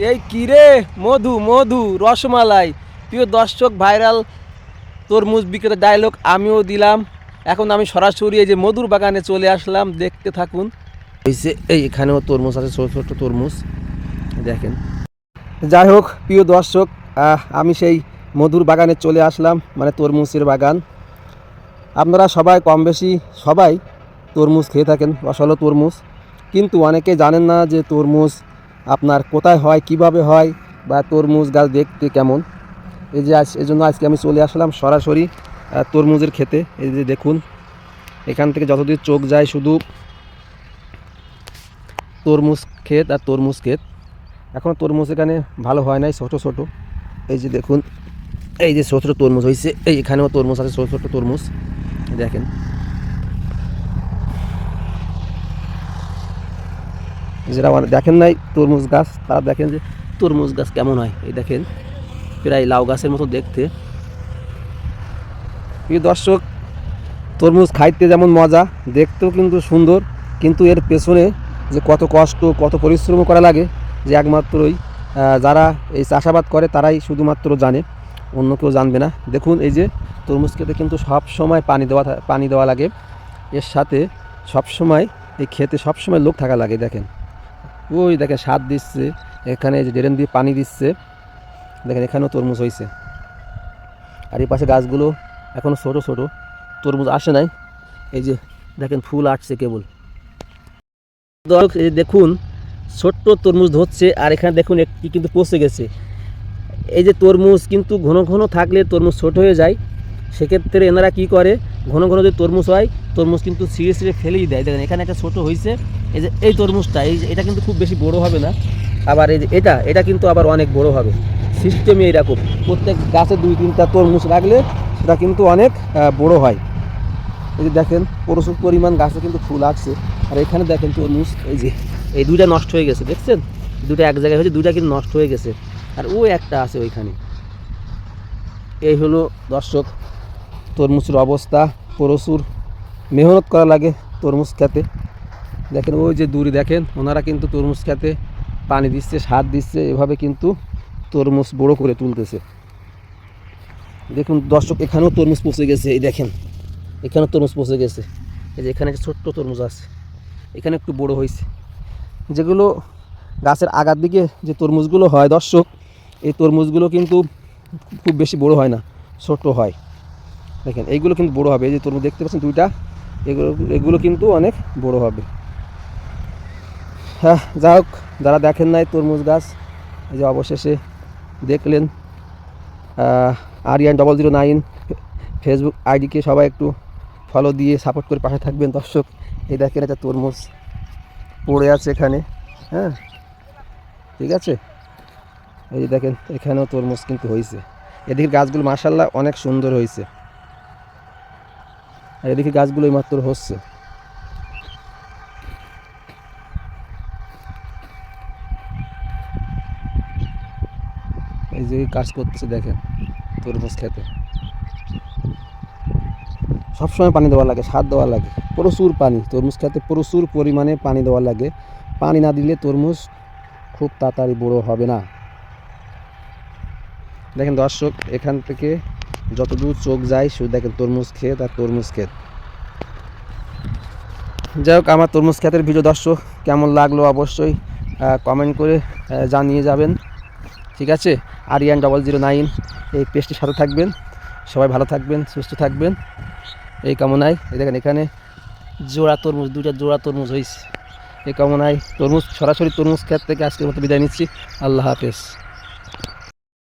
এই কিরে, মধু মধু রসমালাই, প্রিয় দর্শক, ভাইরাল তরমুজ বিক্রেতা ডায়লগ আমিও দিলাম। এখন আমি সরাসরি এই যে মধুর বাগানে চলে আসলাম, দেখতে থাকুন। এই এখানেও তরমুজ আছে, ছোট ছোট তরমুজ দেখেন। যাই হোক প্রিয় দর্শক, আমি সেই মধুর বাগানে চলে আসলাম, মানে তরমুজের বাগান। আপনারা সবাই কম বেশি সবাই তরমুজ খেয়ে থাকেন, রসালো তরমুজ, কিন্তু অনেকে জানেন না যে তরমুজ আপনার কোথায় হয়, কিভাবে হয়, বা তরমুজ গাছ দেখতে কেমন। এই যে এই জন্য আজকে আমি চলে আসলাম সরাসরি তরমুজের খেতে। এই যে দেখুন, এখান থেকে যতদূর চোখ যায় শুধু তরমুজ ক্ষেত আর তরমুজ ক্ষেত। এখনও তরমুজ এখানে ভালো হয় নাই, ছোটো ছোটো। এই যে দেখুন, এই যে ছোটো ছোটো তরমুজ হয়েছে, এই এখানেও তরমুজ আছে, ছোটো ছোটো তরমুজ দেখেন। যারা দেখেন নাই তরমুজ গাছ, তারা দেখেন যে তরমুজ গাছ কেমন হয়। এই দেখেন, প্রায় লাউ গাছের মতো দেখতে। প্রিয় দর্শক, তরমুজ খাইতে যেমন মজা, দেখতেও কিন্তু সুন্দর, কিন্তু এর পেছনে যে কত কষ্ট, কত পরিশ্রম করা লাগে, যে একমাত্রই যারা এই চাষাবাদ করে তারাই শুধুমাত্র জানে, অন্য কেউ জানবে না। দেখুন, এই যে তরমুজ খেতে কিন্তু সব সময় পানি দেওয়া লাগে, এর সাথে সব সময় এই খেতে সব সময় লোক থাকা লাগে। দেখেন, ওই দেখেন সার দিচ্ছে, এখানে যে ড্রেন দিয়ে পানি দিচ্ছে, দেখেন এখানেও তরমুজ হয়েছে। আর এই পাশে গাছগুলো এখনও ছোটো ছোটো, তরমুজ আসে নাই। এই যে দেখেন ফুল আসছে কেবল। এই যে দেখুন, ছোট্ট তরমুজ ধরছে, আর এখানে দেখুন একটি কিন্তু পচে গেছে। এই যে তরমুজ কিন্তু ঘন ঘন থাকলে তরমুজ ছোট হয়ে যায়, সেক্ষেত্রে এনারা কি করে, ঘন ঘন যদি তরমুজ হয়, তরমুজ কিন্তু ছিঁড়ে ছিঁড়ে ফেলেই দেয়। দেখেন এখানে একটা ছোটো হয়েছে, এই যে এই তরমুজটা, এটা কিন্তু খুব বেশি বড় হবে না। আবার এই যে এটা কিন্তু আবার অনেক বড় হবে। সিস্টেমই এরকম, প্রত্যেক গাছে 2-3টা তরমুজ রাখলে সেটা কিন্তু অনেক বড় হয়। এই যে দেখেন প্রচুর পরিমাণ গাছে কিন্তু ফুল আসছে। আর এখানে দেখেন তরমুজ, এই যে এই দুইটা নষ্ট হয়ে গেছে, দেখছেন, দুটো এক জায়গায় হয়েছে, দুইটা কিন্তু নষ্ট হয়ে গেছে, আর ওই একটা আছে ওইখানে। এই হলো দর্শক তরমুজের অবস্থা। প্রচুর মেহনত করা লাগে তরমুজ খেতে। দেখেন ওই যে দূরে দেখেন, ওনারা কিন্তু তরমুজ খেতে পানি দিচ্ছে, সার দিচ্ছে, এভাবে কিন্তু তরমুজ বড় করে তুলতেছে। দেখুন দর্শক, এখানেও তরমুজ পচে গেছে, এই দেখেন এখানেও তরমুজ পচে গেছে। এই যে এখানে ছোট্ট তরমুজ আছে, এখানে একটু বড় হয়েছে। যেগুলো গাছের আগার দিকে যে তরমুজগুলো হয় দর্শক, এই তরমুজগুলো কিন্তু খুব বেশি বড় হয় না, ছোট হয়। দেখেন এইগুলো কিন্তু বড় হবে, এই যে তরমুজ দেখতে পাচ্ছেন দুইটা, এগুলো কিন্তু অনেক বড় হবে। হ্যাঁ, যাই হোক, যারা দেখেন নাই তরমুজ গাছ, এই যে অবশেষে দেখলেন। Aryan009 ফেসবুক আইডিকে সবাই একটু ফলো দিয়ে সাপোর্ট করে পাশে থাকবেন দর্শক। এই দেখেন একটা তরমুজ পড়ে আছে এখানে, হ্যাঁ ঠিক আছে। এই যে দেখেন এখানেও তরমুজ কিন্তু হয়েছে। এদিকে গাছগুলো মাশাআল্লাহ অনেক সুন্দর হয়েছে, আর এদিকে গাছগুলো মাত্র হচ্ছে। এই যে কাজ করতেছে দেখেন তরমুজ খেতে। সবসময় পানি দেওয়া লাগে, সার দেওয়া লাগে, প্রচুর পানি। তরমুজ খেতে প্রচুর পরিমাণে পানি দেওয়া লাগে, পানি না দিলে তরমুজ খুব তাড়াতাড়ি বড় হবে না। দেখেন দর্শক, এখান থেকে যতদূর চোখ যায় শুধু দেখেন তরমুজ ক্ষেত আর তরমুজ ক্ষেত। যাই হোক, আমার তরমুজ ক্ষেতের ভিডিও দর্শক কেমন লাগলো অবশ্যই কমেন্ট করে জানিয়ে যাবেন, ঠিক আছে। Aryan009 এই পেজটির সাথে থাকবেন। সবাই ভালো থাকবেন, সুস্থ থাকবেন, এই কামনায়। এই দেখেন এখানে জোড়া তরমুজ, দুইটা জোড়া তরমুজ হয়েছে। এই কামনায় সরাসরি তরমুজ ক্ষেত থেকে আজকের মতো বিদায় নিচ্ছি। আল্লাহ হাফেজ।